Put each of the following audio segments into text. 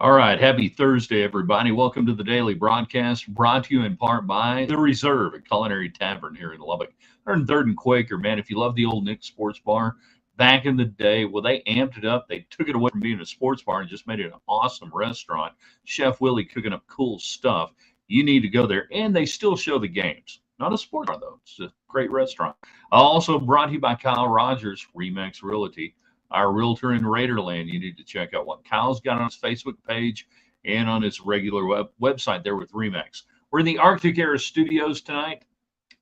All right, happy Thursday, everybody. Welcome to the daily broadcast brought to you in part by The Reserve, a culinary tavern here in Lubbock. They're in 3rd and Quaker, man. If you love the old Nick Sports Bar, back in the day, well, they amped it up. They took it away from being a sports bar and just made it an awesome restaurant. Chef Willie cooking up cool stuff. You need to go there, and they still show the games. Not a sports bar, though. It's a great restaurant. Also brought to you by Kyle Rogers, Remax Realty, our realtor in Raiderland. You need to check out what Kyle's got on his Facebook page and on his regular website there with Remax. We're in the Arctic Air Studios tonight.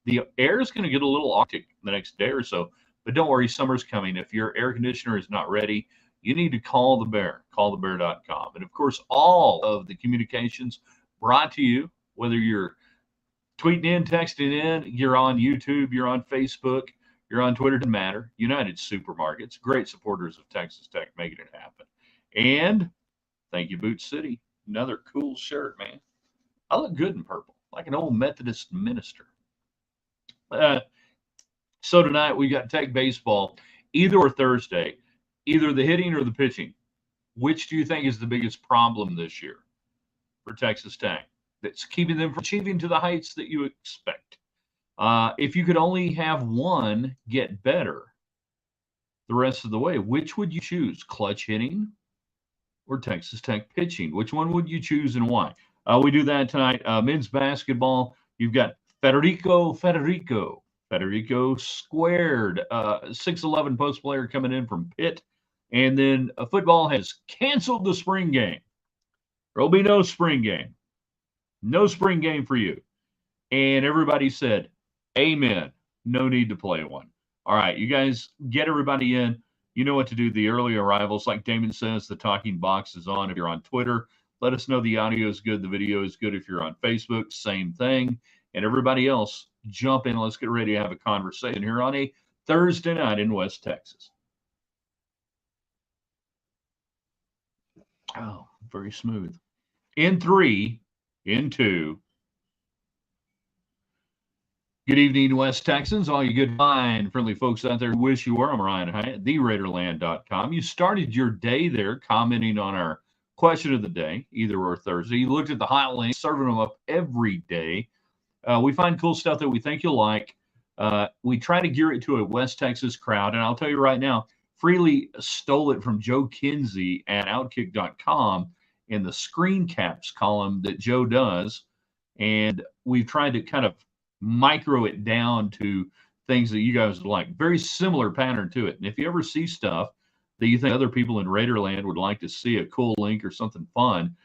The air is going to get a little Arctic the next day or so, but don't worry, summer's coming. If your air conditioner is not ready, you need to call the Bear, callthebear.com. And of course, all of the communications brought to you, whether you're tweeting in, texting in, you're on YouTube, you're on Facebook, you're on Twitter, doesn't matter. United Supermarkets, great supporters of Texas Tech, making it happen. And thank you, Boot City. Another cool shirt, man. I look good in purple, like an old Methodist minister. So tonight we got Tech baseball, either or Thursday, either the hitting or the pitching. Which do you think is the biggest problem this year for Texas Tech that's keeping them from achieving to the heights that you expect? If you could only have one get better the rest of the way, which would you choose? Clutch hitting or Texas Tech pitching? Which one would you choose and why? We do that tonight. Men's basketball, you've got Federico squared, 6'11" post player coming in from Pitt. And then football has canceled the spring game. There'll be no spring game. No spring game for you. And everybody said, amen. No need to play one. All right, you guys get everybody in. You know what to do. The early arrivals, like Damon says, the talking box is on. If you're on Twitter, let us know the audio is good, the video is good. If you're on Facebook, same thing. And everybody else, jump in. Let's get ready to have a conversation here on a Thursday night in West Texas. Oh, very smooth. In 3, in 2. Good evening, West Texans. All you good, fine, friendly folks out there who wish you were. I'm Ryan Hyatt, TheRaiderland.com. You started your day there commenting on our question of the day, either or Thursday. You looked at the hot links, serving them up every day. We find cool stuff that we think you'll like. We try to gear it to a West Texas crowd. And I'll tell you right now, freely stole it from Joe Kinsey at Outkick.com in the screen caps column that Joe does. And we've tried to kind of micro it down to things that you guys would like. Very similar pattern to it. And if you ever see stuff that you think other people in Raiderland would like to see, a cool link or something fun,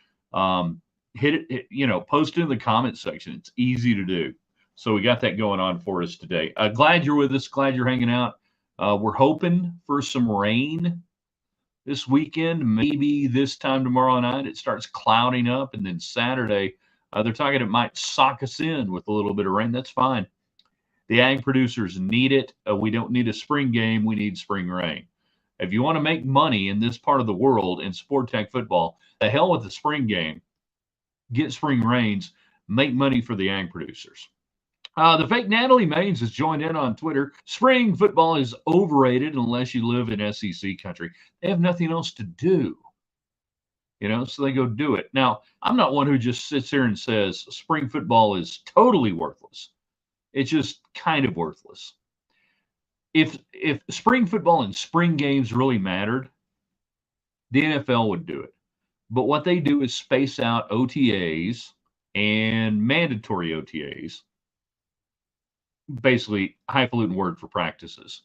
hit it, post it in the comment section. It's easy to do. So we got that going on for us today. Glad you're with us. Glad you're hanging out. We're hoping for some rain this weekend. Maybe this time tomorrow night it starts clouding up, and then Saturday they're talking it might sock us in with a little bit of rain. That's fine. The ag producers need it. We don't need a spring game. We need spring rain. If you want to make money in this part of the world in Sport Tech football, the hell with the spring game. Get spring rains. Make money for the ag producers. The fake Natalie Maines has joined in on Twitter. Spring football is overrated unless you live in SEC country. They have nothing else to do. So they go do it. Now, I'm not one who just sits here and says spring football is totally worthless. It's just kind of worthless. If spring football and spring games really mattered, the NFL would do it. But what they do is space out OTAs and mandatory OTAs, basically highfalutin word for practices.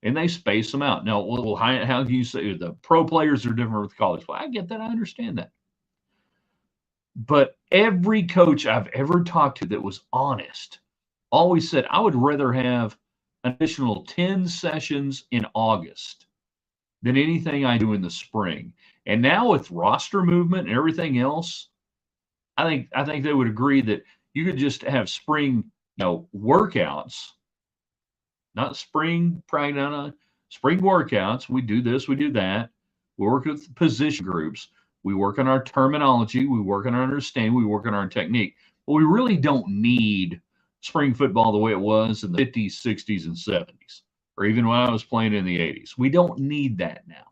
And they space them out. Now, well, how do you say the pro players are different with college? Well, I get that. I understand that. But every coach I've ever talked to that was honest always said, I would rather have an additional 10 sessions in August than anything I do in the spring. And now with roster movement and everything else, I think they would agree that you could just have spring, workouts. Not spring practice, spring workouts. We do this, we do that. We work with position groups. We work on our terminology. We work on our understanding. We work on our technique. But we really don't need spring football the way it was in the 50s, 60s, and 70s, or even when I was playing in the 80s. We don't need that now.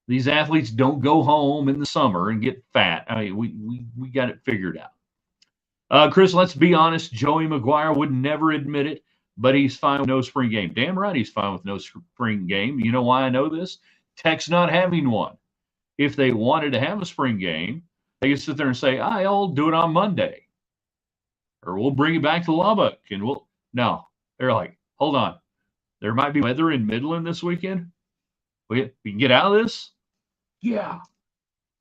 These athletes don't go home in the summer and get fat. I mean, we got it figured out. Chris, let's be honest. Joey McGuire would never admit it, but he's fine with no spring game. Damn right he's fine with no spring game. You know why I know this? Tech's not having one. If they wanted to have a spring game, they could sit there and say, I'll do it on Monday. Or we'll bring it back to Lubbock. And no. They're like, hold on. There might be weather in Midland this weekend. We can get out of this? Yeah.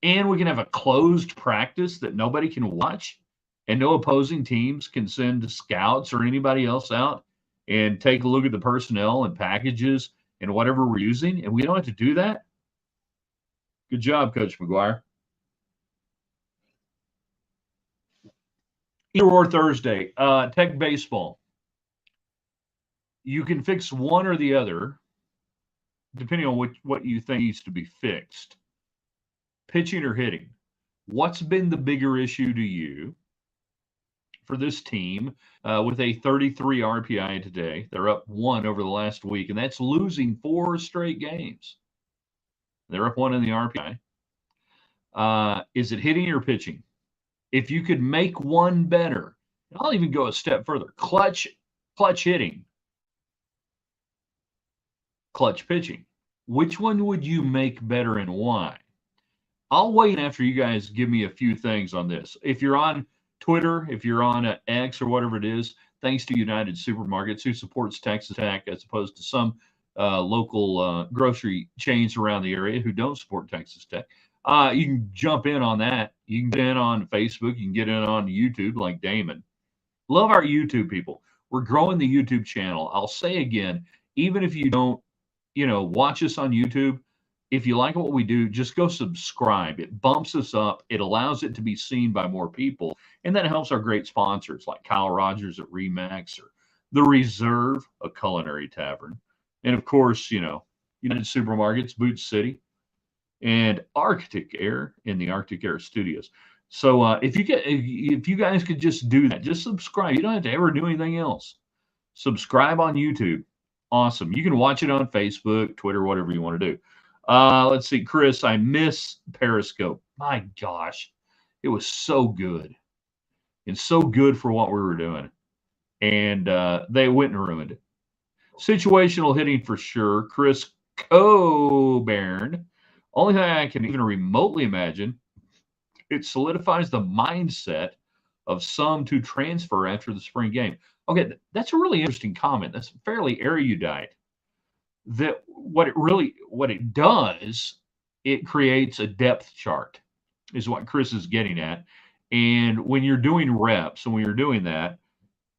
And we can have a closed practice that nobody can watch, and no opposing teams can send scouts or anybody else out and take a look at the personnel and packages and whatever we're using, and we don't have to do that. Good job, Coach McGuire. Either or Thursday, Tech baseball. You can fix one or the other, depending on what you think needs to be fixed. Pitching or hitting. What's been the bigger issue to you for this team with a 33 RPI today? They're up 1 over the last week, and that's losing 4 straight games. They're up 1 in the RPI. Is it hitting or pitching? If you could make one better, I'll even go a step further. Clutch hitting, clutch pitching. Which one would you make better and why? I'll wait after you guys give me a few things on this. If you're on Twitter, if you're on X or whatever it is, thanks to United Supermarkets, who supports Texas Tech as opposed to some local grocery chains around the area who don't support Texas Tech. You can jump in on that. You can get in on Facebook. You can get in on YouTube like Damon. Love our YouTube people. We're growing the YouTube channel. I'll say again, even if you don't, watch us on YouTube, if you like what we do, just go subscribe. It bumps us up. It allows it to be seen by more people. And that helps our great sponsors like Kyle Rogers at Remax or The Reserve, a culinary tavern. And of course, United Supermarkets, Boot City, and Arctic Air in the Arctic Air Studios. So if you guys could just do that, just subscribe. You don't have to ever do anything else. Subscribe on YouTube. Awesome. You can watch it on Facebook, Twitter, whatever you want to do. Let's see, Chris, I miss Periscope. My gosh, it was so good and so good for what we were doing. And they went and ruined it. Situational hitting for sure. Chris Coburn. Only thing I can even remotely imagine, it solidifies the mindset of some to transfer after the spring game. Okay, that's a really interesting comment. That's fairly erudite. That what it does, it creates a depth chart, is what Chris is getting at. And when you're doing reps and when you're doing that,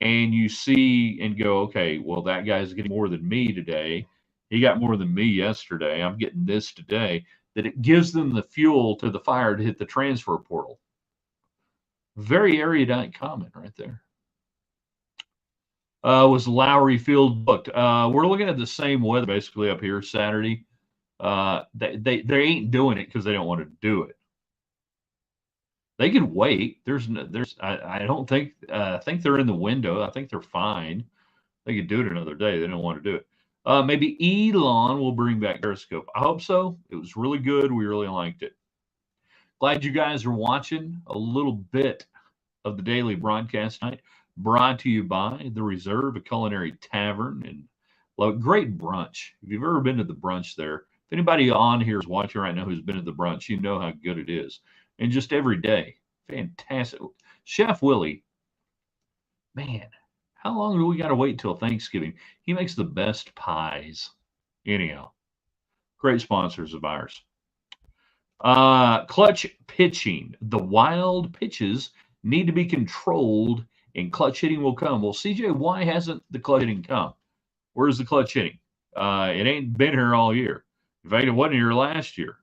and you see and go, okay, well, that guy's getting more than me today. He got more than me yesterday. I'm getting this today. That it gives them the fuel to the fire to hit the transfer portal. Very erudite comment right there. Was Lowry Field booked? We're looking at the same weather basically up here Saturday. They ain't doing it because they don't want to do it. They can wait. I don't think I think they're in the window. I think they're fine. They could do it another day. They don't want to do it. Maybe Elon will bring back Periscope. I hope so. It was really good. We really liked it. Glad you guys are watching a little bit of the daily broadcast tonight. Brought to you by The Reserve, a culinary tavern, and great brunch. If you've ever been to the brunch there, if anybody on here is watching right now who's been to the brunch, you know how good it is. And just every day, fantastic. Chef Willie, man, how long do we got to wait till Thanksgiving? He makes the best pies. Anyhow, great sponsors of ours. Clutch pitching. The wild pitches need to be controlled, and clutch hitting will come. Well, CJ, why hasn't the clutch hitting come? Where's the clutch hitting? It ain't been here all year. In fact, it wasn't here last year.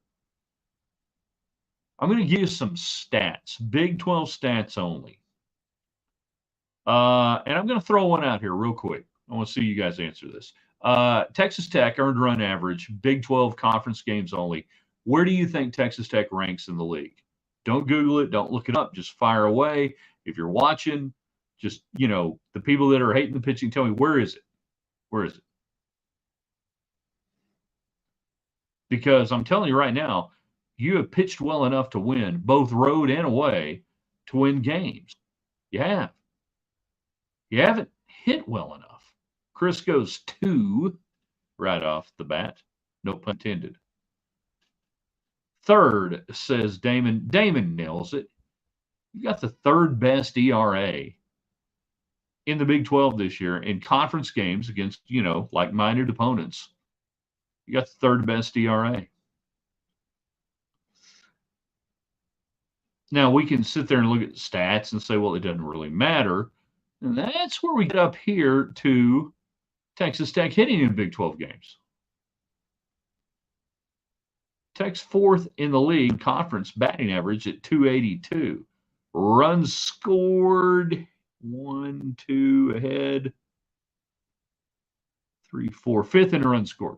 I'm going to give you some stats, Big 12 stats only. And I'm going to throw one out here real quick. I want to see you guys answer this. Texas Tech earned run average, Big 12 conference games only. Where do you think Texas Tech ranks in the league? Don't Google it. Don't look it up. Just fire away. If you're watching, just, the people that are hating the pitching, tell me, where is it? Where is it? Because I'm telling you right now, you have pitched well enough to win, both road and away, to win games. You have. You haven't hit well enough. Chris goes 2 right off the bat. No pun intended. Third, says Damon. Damon nails it. You got the third best ERA in the Big 12 this year in conference games against, like-minded opponents. You got the third best ERA. Now, we can sit there and look at stats and say, well, it doesn't really matter. And that's where we get up here to Texas Tech hitting in Big 12 games. Tech's fourth in the league conference batting average at 282. Runs scored, 1, 2 ahead, 3, 4, fifth in runs scored.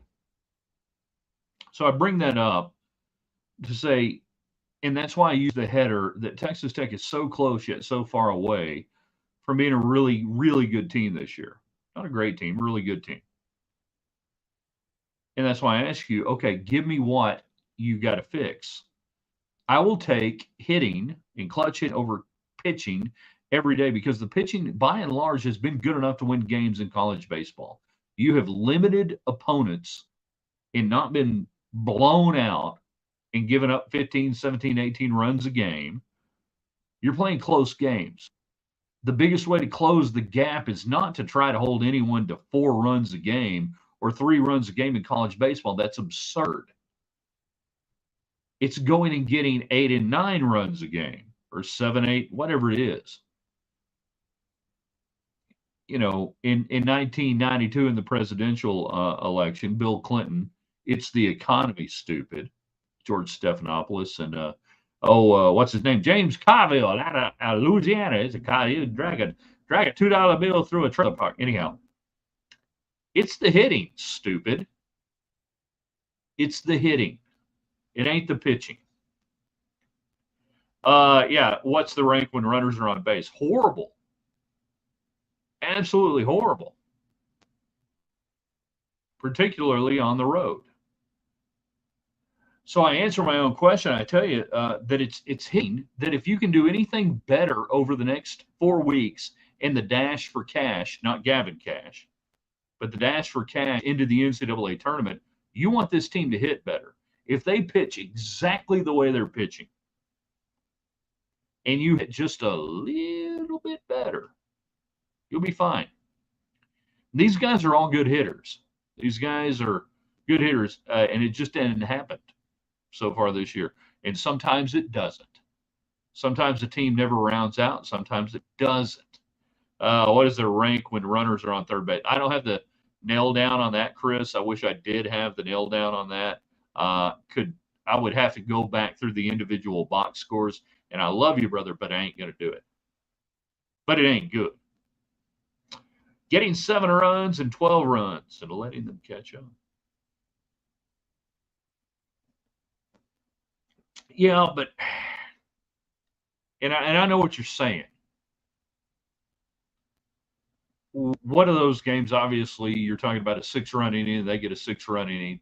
So I bring that up to say, and that's why I use the header, that Texas Tech is so close yet so far away from being a really, really good team this year. Not a great team, really good team. And that's why I ask you, okay, give me what you got to fix. I will take hitting and clutch hit over pitching every day, because the pitching, by and large, has been good enough to win games in college baseball. You have limited opponents and not been blown out and given up 15, 17, 18 runs a game. You're playing close games. The biggest way to close the gap is not to try to hold anyone to 4 runs a game or 3 runs a game in college baseball. That's absurd. It's going and getting 8 and 9 runs a game, or 7, 8, whatever it is. In 1992 in the presidential election, Bill Clinton, it's the economy, stupid. George Stephanopoulos and what's his name? James Carville out of Louisiana. He's a guy. He would drag a $2 bill through a trailer park. Anyhow, it's the hitting, stupid. It's the hitting. It ain't the pitching. What's the rank when runners are on base? Horrible. Absolutely horrible. Particularly on the road. So I answer my own question. I tell you that it's hitting, that if you can do anything better over the next 4 weeks in the dash for cash, not Gavin Cash, but the dash for cash into the NCAA tournament, you want this team to hit better. If they pitch exactly the way they're pitching, and you hit just a little bit better, you'll be fine. These guys are all good hitters. These guys are good hitters, and it just didn't happen so far this year. And sometimes it doesn't. Sometimes the team never rounds out. Sometimes it doesn't. What is their rank when runners are on third base? I don't have the nail down on that, Chris. I wish I did have the nail down on that. I would have to go back through the individual box scores. And I love you, brother, but I ain't going to do it. But it ain't good. Getting 7 runs and 12 runs and letting them catch up. Yeah, but and I know what you're saying. One of those games, obviously, you're talking about a 6-run inning. They get a 6-run inning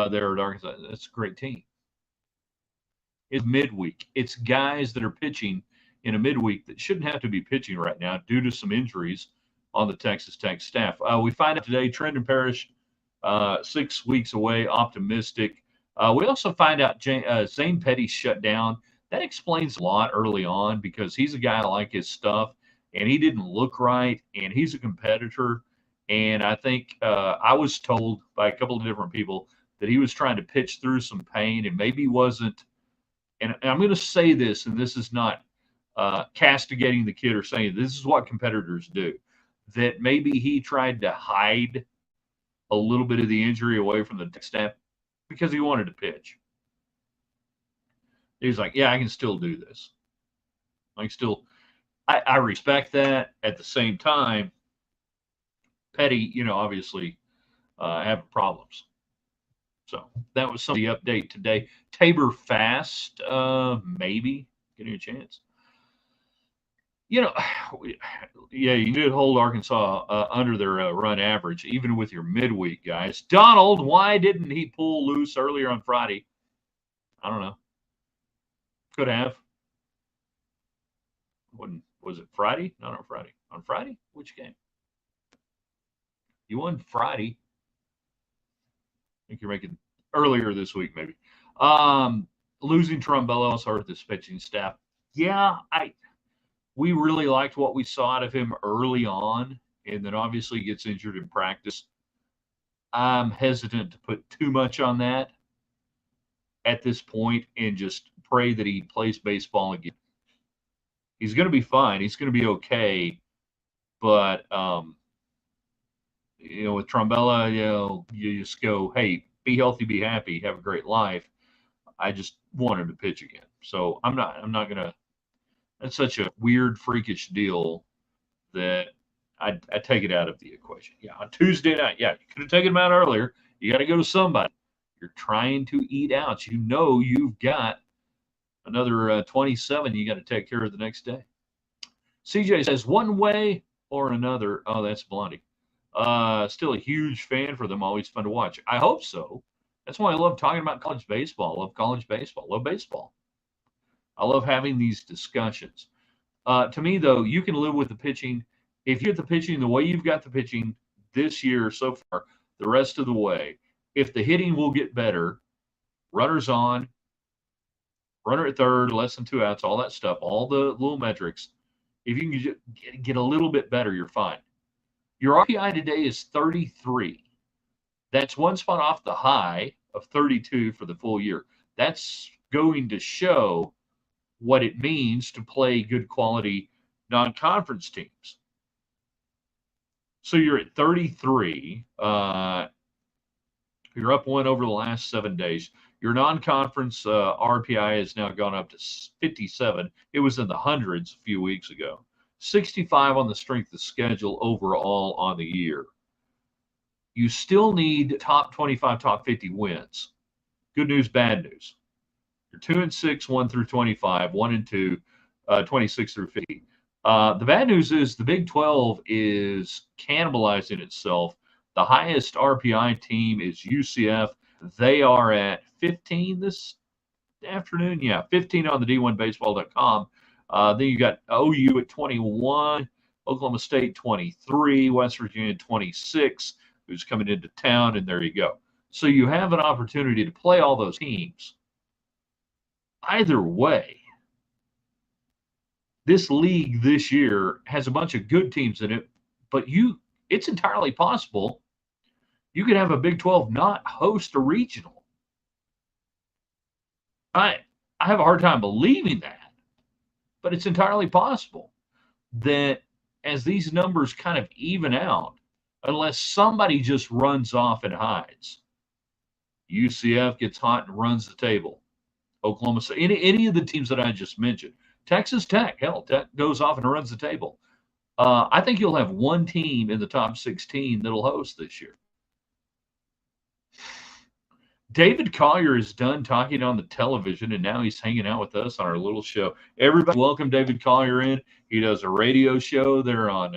there at Arkansas. That's a great team. It's midweek. It's guys that are pitching in a midweek that shouldn't have to be pitching right now due to some injuries on the Texas Tech staff. We find out today, Trendon Parrish, 6 weeks away, optimistic. We also find out Zane Petty shut down. That explains a lot early on, because he's a guy I like his stuff, and he didn't look right, and he's a competitor. And I think I was told by a couple of different people that he was trying to pitch through some pain, and maybe wasn't. And I'm going to say this, and this is not castigating the kid or saying this is what competitors do, that maybe he tried to hide a little bit of the injury away from the staff because he wanted to pitch. He's like, yeah, I can still do this. I respect that. At the same time, Petty, obviously having problems. So that was some of the update today. Tabor Fast, maybe getting a chance. Yeah, you did hold Arkansas under their run average, even with your midweek guys. Donald, why didn't he pull loose earlier on Friday? I don't know. Could have. When was it Friday? Not on Friday. On Friday? Which game? You won Friday. I think you're making earlier this week, maybe. Losing Trombello also hurt this pitching staff. Yeah, we really liked what we saw out of him early on, and then obviously gets injured in practice. I'm hesitant to put too much on that at this point and just pray that he plays baseball again. He's going to be fine. He's going to be okay. But, with Trombella, you just go, hey, be healthy, be happy, have a great life. I just want him to pitch again. So I'm not going to. That's such a weird, freakish deal that I take it out of the equation. Yeah, on Tuesday night, you could have taken him out earlier. You got to go to somebody. You're trying to eat out. You've got another 27 you got to take care of the next day. CJ says, one way or another. Oh, that's Blondie. Still a huge fan for them. Always fun to watch. I hope so. That's why I love talking about college baseball. I love college baseball. I love baseball. I love having these discussions. To me, though, you can live with the pitching. If you get the pitching the way you've got the pitching this year so far, the rest of the way, if the hitting will get better, runners on, runner at third, less than 2 outs, all that stuff, all the little metrics, if you can get a little bit better, you're fine. Your RPI today is 33. That's one spot off the high of 32 for the full year. That's going to show what it means to play good quality non-conference teams. So you're at 33. You're up one over the last 7 days. Your non-conference RPI has now gone up to 57. It was in the hundreds a few weeks ago. 65 on the strength of schedule overall on the year. You still need top 25, top 50 wins. Good news, bad news. You're 2-6, 1 through 25, 1-2, 26 through 50. The bad news is the Big 12 is cannibalizing itself. The highest RPI team is UCF. They are at 15 this afternoon. Yeah, 15 on the D1Baseball.com. Then you got OU at 21, Oklahoma State 23, West Virginia 26, who's coming into town, and there you go. So you have an opportunity to play all those teams. Either way, this league this year has a bunch of good teams in it, but it's entirely possible you could have a Big 12 not host a regional. I have a hard time believing that, but it's entirely possible that as these numbers kind of even out, unless somebody just runs off and hides, UCF gets hot and runs the table. Oklahoma State, any of the teams that I just mentioned, Texas Tech, Tech goes off and runs the table. I think you'll have one team in the top 16 that'll host this year. David Collier is done talking on the television, and now he's hanging out with us on our little show. Everybody, welcome David Collier in. He does a radio show there on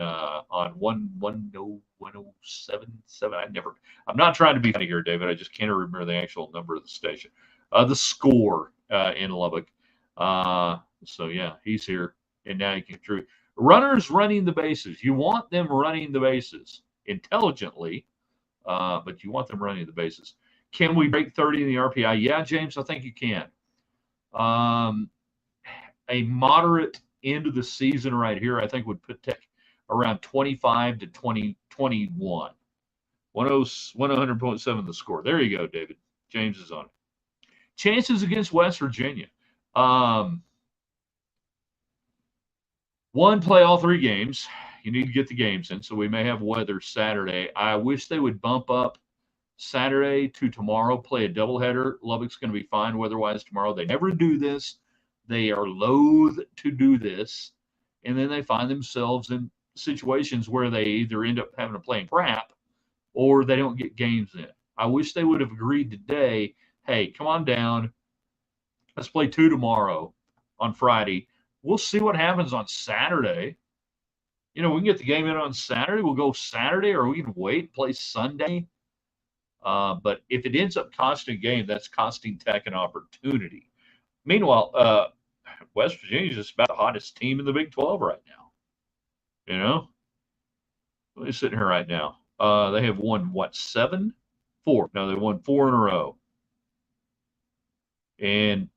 107.7. I'm not trying to be funny here, David. I just can't remember the actual number of the station. The Score in Lubbock. So yeah, he's here, and now you can through runners running the bases. You want them running the bases intelligently, but you want them running the bases. Can we break 30 in the RPI? Yeah, James, I think you can. A moderate end of the season right here, I think, would put Tech around 25 to 21. 100.7 the score. There you go, David. James is on it. Chances against West Virginia. One, play all 3 games. You need to get the games in, so we may have weather Saturday. I wish they would bump up Saturday to tomorrow, play a doubleheader. Lubbock's going to be fine weather-wise tomorrow. They never do this. They are loath to do this, and then they find themselves in situations where they either end up having to play in crap or they don't get games in. I wish they would have agreed today, hey, come on down. Let's play 2 tomorrow on Friday. we'll see what happens on Saturday. We can get the game in on Saturday. We'll go Saturday, or we can wait, play Sunday. But if it ends up costing a game, that's costing Tech an opportunity. Meanwhile, West Virginia is just about the hottest team in the Big 12 right now. They're sitting here right now. They have won, what, 7? 4. No, they won 4 in a row. And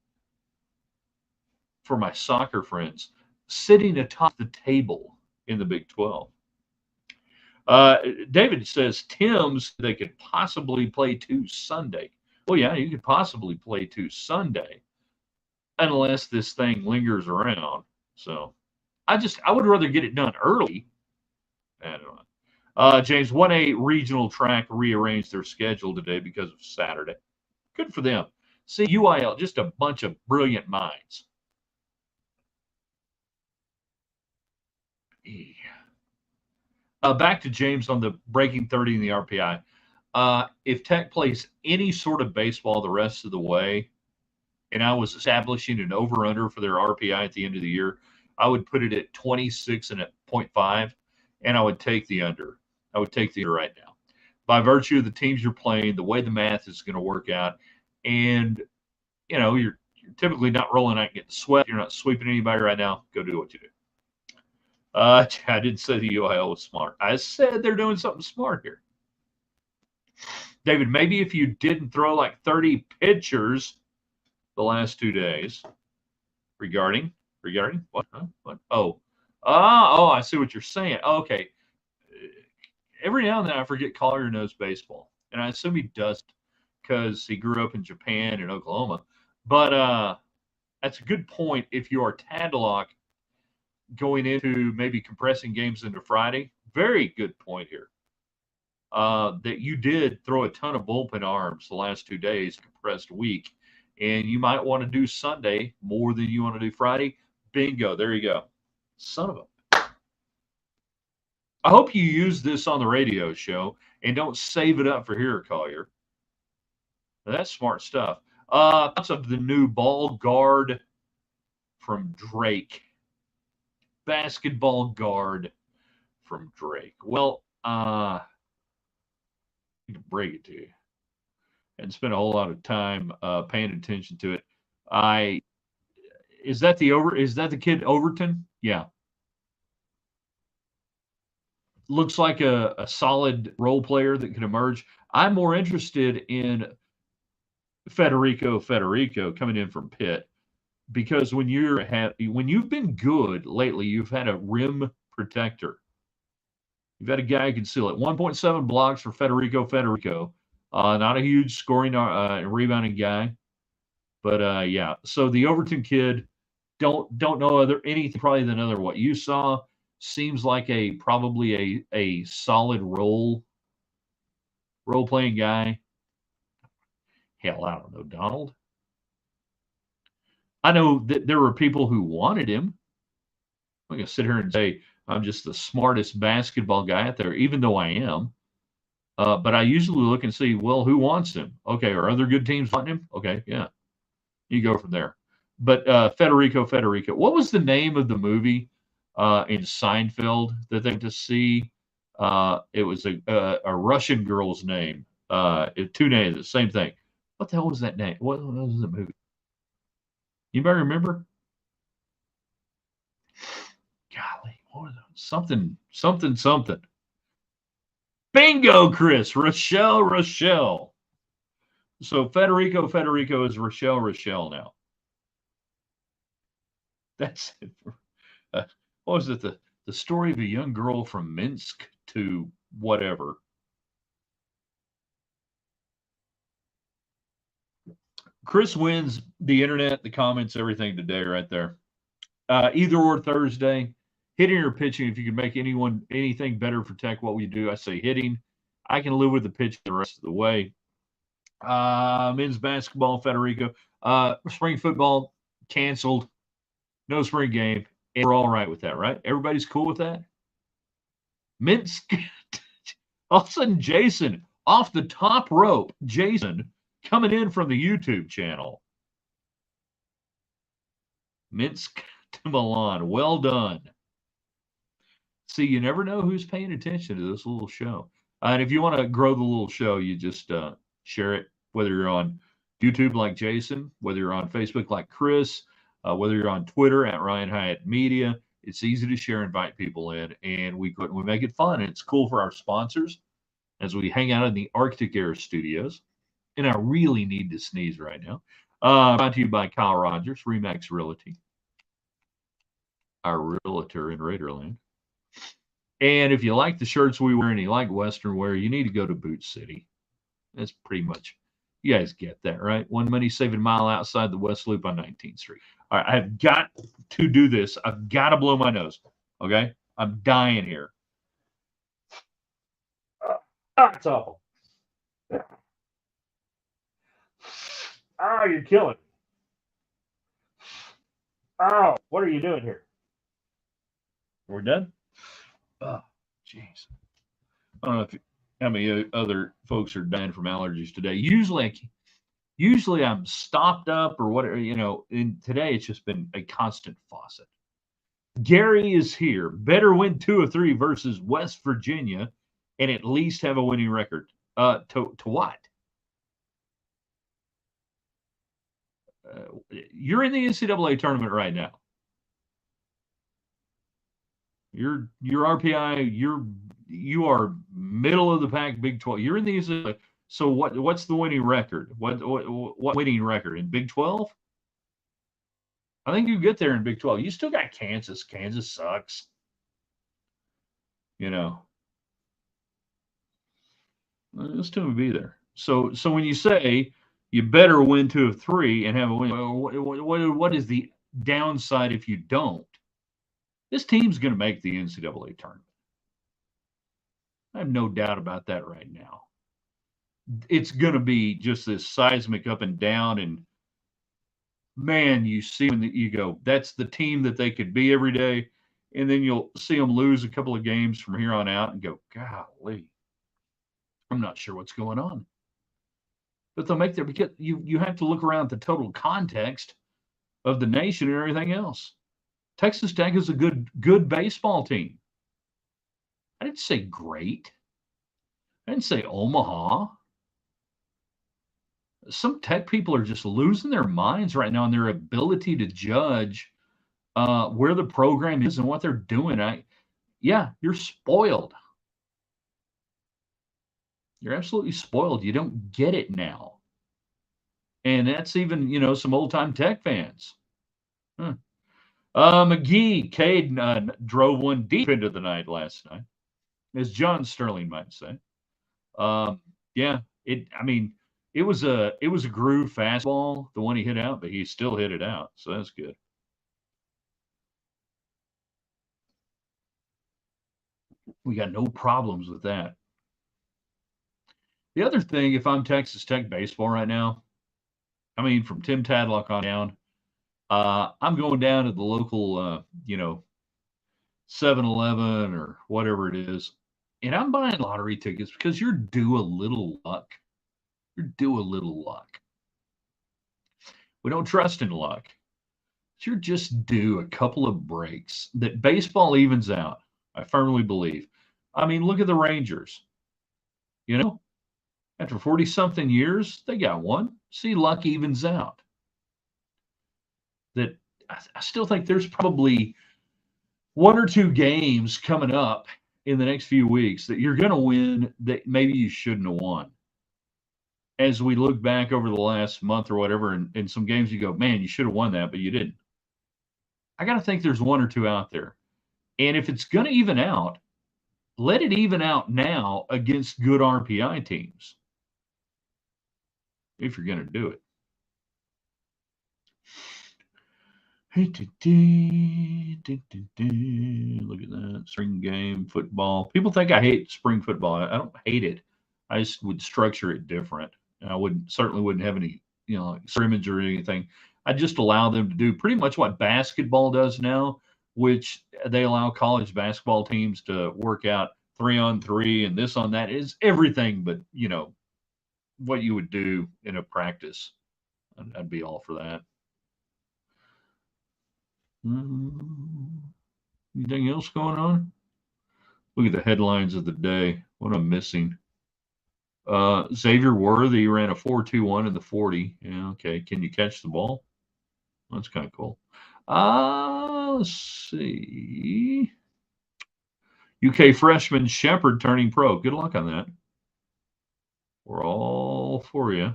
for my soccer friends, sitting atop the table in the Big 12. David says, Tim's, they could possibly play 2 Sunday. Well, yeah, you could possibly play 2 Sunday unless this thing lingers around. So I would rather get it done early. I don't know. James, 1A regional track rearranged their schedule today because of Saturday. Good for them. See, UIL, just a bunch of brilliant minds. Back to James on the breaking 30 in the RPI. If Tech plays any sort of baseball the rest of the way, and I was establishing an over-under for their RPI at the end of the year, I would put it at 26 and at 0.5, and I would take the under. I would take the under right now. By virtue of the teams you're playing, the way the math is going to work out, and, you're typically not rolling out and getting swept. You're not sweeping anybody right now. Go do what you do. I didn't say the UIL was smart. I said they're doing something smart here. David, maybe if you didn't throw like 30 pitchers the last 2 days, regarding what? Huh? What? Oh, I see what you're saying. Okay. Every now and then I forget Collier knows baseball, and I assume he does because he grew up in Japan and Oklahoma. But that's a good point. If you are Tadlock going into maybe compressing games into Friday, very good point here. That you did throw a ton of bullpen arms the last 2 days, compressed week, and you might want to do Sunday more than you want to do Friday. Bingo, there you go. Son of a. I hope you use this on the radio show and don't save it up for here, Collier. That's smart stuff. Thoughts of the new ball guard from Drake. Basketball guard from Drake. Well, I need to break it to you and spend a whole lot of time paying attention to it. Is that the kid Overton? Yeah. Looks like a solid role player that could emerge. I'm more interested in Federico coming in from Pitt, because when you've been good lately, you've had a rim protector. You've had a guy who can seal it. 1.7 blocks for Federico. Not a huge scoring and rebounding guy, but yeah. So the Overton kid, don't know anything probably than other what you saw. Seems like probably a solid role playing guy. Hell, I don't know, Donald. I know that there were people who wanted him. I'm going to sit here and say I'm just the smartest basketball guy out there, even though I am. But I usually look and see, well, who wants him? Okay, are other good teams wanting him? Okay, yeah. You go from there. But Federico. What was the name of the movie in Seinfeld that they went to see? It was a Russian girl's name. 2 names, the same thing. What the hell was that name? What was the movie? Anybody remember? Golly, what was it? Something. Bingo, Chris. Rochelle. So Federico is Rochelle now. That's it. What was it? The story of a young girl from Minsk to whatever. Chris wins the internet, the comments, everything today right there. Either or Thursday, hitting or pitching. If you can make anything better for Tech, what we do, I say hitting. I can live with the pitch the rest of the way. Men's basketball, Federico. Spring football canceled. No spring game. And we're all right with that, right? Everybody's cool with that? Minsk. All of a sudden, Jason, off the top rope, Jason coming in from the YouTube channel. Minsk to Milan. Well done. See, you never know who's paying attention to this little show. And if you want to grow the little show, you just share it, whether you're on YouTube like Jason, whether you're on Facebook like Chris, whether you're on Twitter at Ryan Hyatt Media. It's easy to share, invite people in, and we make it fun. And it's cool for our sponsors as we hang out in the Arctic Air Studios. And I really need to sneeze right now. Brought to you by Kyle Rogers, Remax Realty, our realtor in Raiderland. And if you like the shirts we wear and you like Western wear, you need to go to Boot City. That's pretty much, you guys get that, right? One money saving mile outside the West Loop on 19th Street. All right, I've got to do this. I've got to blow my nose, okay? I'm dying here. It's awful. Oh, you're killing me. Oh, what are you doing here? We're done? Oh, jeez. I don't know how many other folks are dying from allergies today. Usually I'm stopped up or whatever, and today it's just been a constant faucet. Gary is here. Better win 2 of 3 versus West Virginia and at least have a winning record. To what? You're in the NCAA tournament right now. Your RPI, you are middle of the pack, Big 12. You're in the NCAA. So what's the winning record? What winning record in Big 12? I think you get there in Big 12. You still got Kansas. Kansas sucks. It'll still be there. So when you say you better win 2 of 3 and have a win, what is the downside if you don't? This team's going to make the NCAA tournament. I have no doubt about that right now. It's going to be just this seismic up and down, and man, you see when you go, that's the team that they could be every day, and then you'll see them lose a couple of games from here on out and go, golly, I'm not sure what's going on. But they'll make their, because you have to look around at the total context of the nation and everything else. Texas Tech is a good baseball team. I didn't say great. I didn't say Omaha. Some Tech people are just losing their minds right now on their ability to judge where the program is and what they're doing. You're spoiled. You're absolutely spoiled. You don't get it now. And that's even, some old-time Tech fans. McGee, Cade drove one deep into the night last night, as John Sterling might say. It was a groove fastball, the one he hit out, but he still hit it out, so that's good. We got no problems with that. The other thing, if I'm Texas Tech baseball right now, from Tim Tadlock on down, I'm going down to the local, 7-Eleven or whatever it is, and I'm buying lottery tickets because you're due a little luck. You're due a little luck. We don't trust in luck. But you're just due a couple of breaks that baseball evens out. I firmly believe. Look at the Rangers. After 40-something years, they got one. See, luck evens out. That I still think there's probably 1 or 2 games coming up in the next few weeks that you're going to win that maybe you shouldn't have won. As we look back over the last month or whatever, and some games you go, man, you should have won that, but you didn't. I got to think there's 1 or 2 out there. And if it's going to even out, let it even out now against good RPI teams. If you're going to do it. Look at that. Spring game, football. People think I hate spring football. I don't hate it. I just would structure it different. And I certainly wouldn't have any, scrimmage or anything. I'd just allow them to do pretty much what basketball does now, which they allow college basketball teams to work out 3-on-3 and this on that. Is everything but, what you would do in a practice. I'd be all for that. Anything else going on? Look at the headlines of the day. What I'm missing. Xavier Worthy ran a 4.21 in the 40. Yeah, okay. Can you catch the ball? That's kind of cool. Let's see. UK freshman Shepard turning pro. Good luck on that. We're all for you.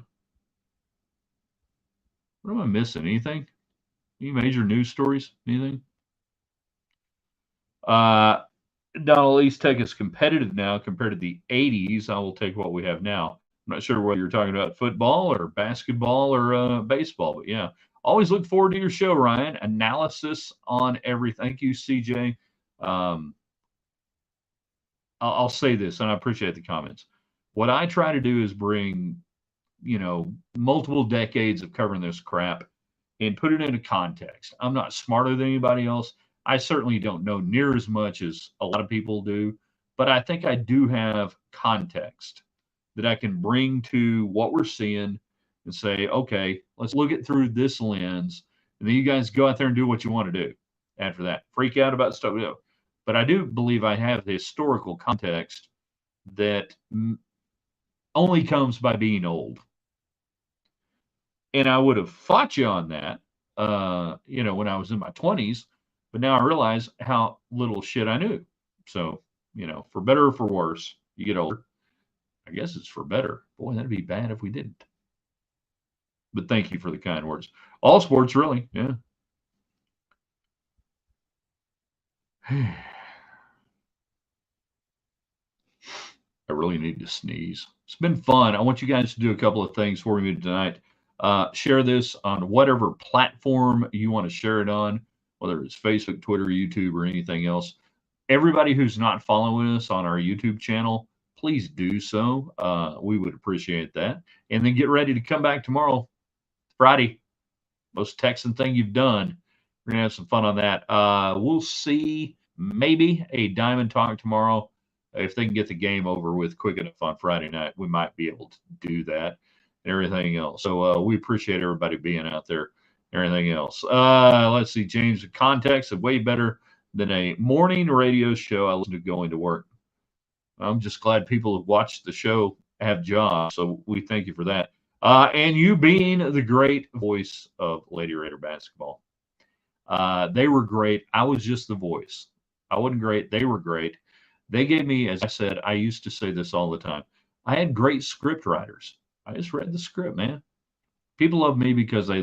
What am I missing? Anything? Any major news stories? Anything? Donald East Tech is competitive now compared to the 80s. I will take what we have now. I'm not sure whether you're talking about football or basketball or baseball, but yeah. Always look forward to your show, Ryan. Analysis on everything. Thank you, CJ. I'll say this, and I appreciate the comments. What I try to do is bring, multiple decades of covering this crap and put it into context. I'm not smarter than anybody else. I certainly don't know near as much as a lot of people do, but I think I do have context that I can bring to what we're seeing and say, okay, let's look it through this lens. And then you guys go out there and do what you want to do after that. Freak out about stuff. But I do believe I have the historical context that only comes by being old. And I would have fought you on that, when I was in my 20s. But now I realize how little shit I knew. So, for better or for worse, you get older. I guess it's for better. Boy, that'd be bad if we didn't. But thank you for the kind words. All sports, really. Yeah. I really need to sneeze. It's been fun. I want you guys to do a couple of things for me tonight. Share this on whatever platform you want to share it on, whether it's Facebook, Twitter, YouTube, or anything else. Everybody who's not following us on our YouTube channel, please do so. We would appreciate that. And then get ready to come back tomorrow, Friday. Most Texan thing you've done. We're going to have some fun on that. We'll see maybe a Diamond Talk tomorrow. If they can get the game over with quick enough on Friday night, we might be able to do that and everything else. So we appreciate everybody being out there and everything else. Let's see, James, the context is way better than a morning radio show I listen to going to work. I'm just glad people who watched the show have jobs. So we thank you for that. And you being the great voice of Lady Raider basketball. They were great. I was just the voice. I wasn't great. They were great. They gave me, as I said, I used to say this all the time. I had great script writers. I just read the script, man. People love me because they,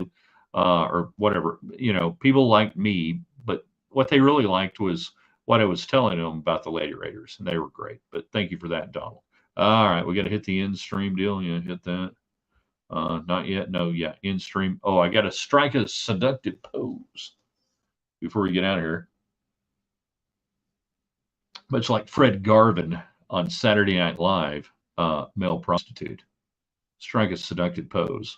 or whatever, people liked me, but what they really liked was what I was telling them about the Lady Raiders, and they were great. But thank you for that, Donald. All right, we got to hit the in stream deal. Yeah, hit that. Not yet. No, yeah, in stream. Oh, I got to strike a seductive pose before we get out of here. Much like Fred Garvin on Saturday Night Live, male prostitute. Strike a seductive pose.